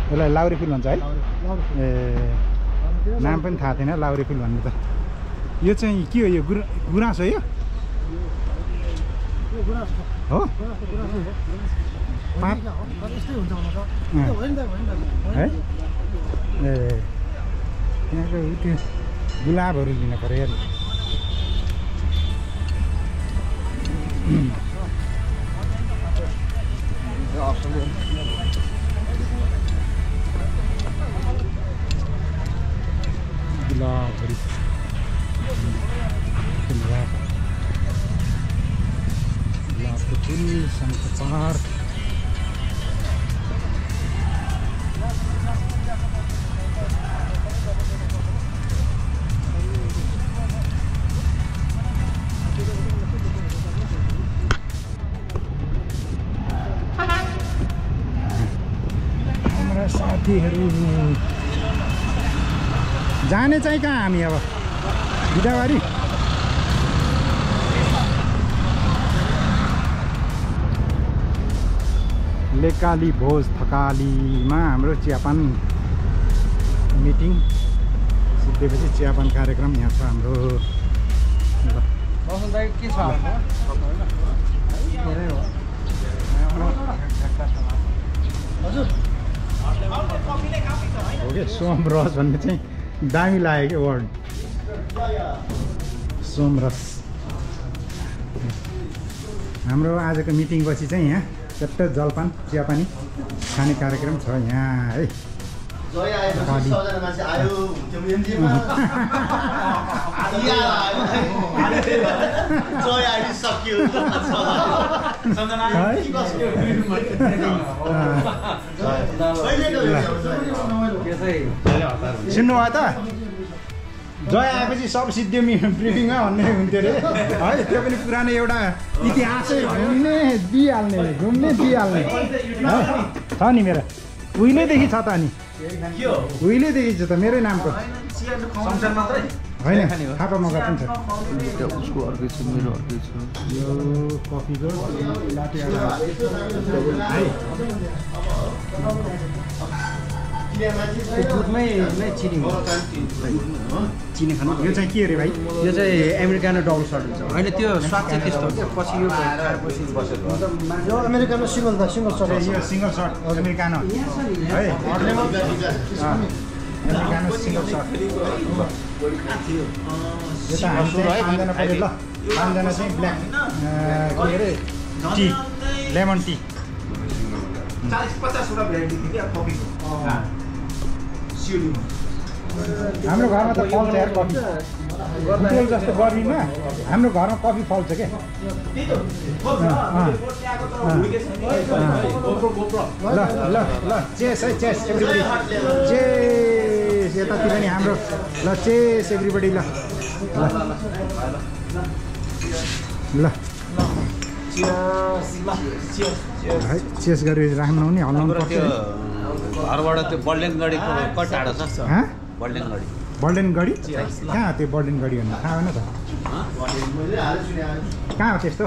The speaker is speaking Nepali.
यसलाई लाउरी फुल भन्छ है ए नाम पनि थाहा थिएन लाउरी फुल भन्ने त यो चाहिँ के हो यो गुराँस हो यो हो है ए त्यहाँको त्यो गुलाबहरू लिन पर्यो यार गुलाबहरू गुलाबको फुल शङ्खपार साथीहरू जाने चाहिँ कहाँ हामी अब बिदाबारी लेकाली भोज थकालीमा हाम्रो चियापान मिटिङ सिद्धेपछि चियापान कार्यक्रम यहाँ छ हाम्रो के छ हजुर हो कि सोमरस भन्ने चाहिँ दामी लाग्यो क्या वर्ड सोमरस हाम्रो आजको मिटिङ पछि चाहिँ यहाँ चट्ट जलपान चियापानी खाने कार्यक्रम छ यहाँ है सुन्नुभयो त जय आएपछि सब सिद्धि ब्रिफिङमा भन्ने हुन्थ्यो अरे है त्यो पनि पुरानो एउटा इतिहासै घुम्ने दिइहाल्ने है छ नि मेरो उहिलेदेखि छ त नि उहिलेदेखि छ त मेरै नामको होइन थापा मगर पनि छ उसको अर्कै छ मेरो अर्कै छ यो कफीको लाटे दुधमै नै चिनी खानु यो चाहिँ के अरे भाइ यो चाहिँ अमेरिकानो डबल सर्ट हुन्छ होइन त्यो स्वाद चाहिँ त्यस्तो हुन्छ पछि यो खाएपछि बसेको यो अमेरिकानो सिङ्गल सर्ट यो सिङ्गल सर्ट अमेरिकानो है अमेरिकानो सिङ्गल सर्ट यो त हामी चाहिँ पाँचजना पऱ्यो ल पाँचजना चाहिँ ब्ल्याक के अरे टी लेमन टी 40-50 भेराइटी थियो क्या कफीको हाम्रो घरमा त फल्छ यार कफी बुटोल जस्तो गर्मीमा हाम्रो घरमा कफी फल्छ क्या ल ल ल चेस है चेस एभ्रिबडी चेस यतातिर नि हाम्रो ल चेस एभ्रिबडी ल ल चेस गरेर राख्नु नि हल्लाउनु पर्छ घरबाट त्यो बल्डेन गाडीको कति टाढो छ बल्डेन गाडी कहाँ त्यो बल्डेन गाडी भन्नु थाहा होइन त कहाँ हो त्यस्तो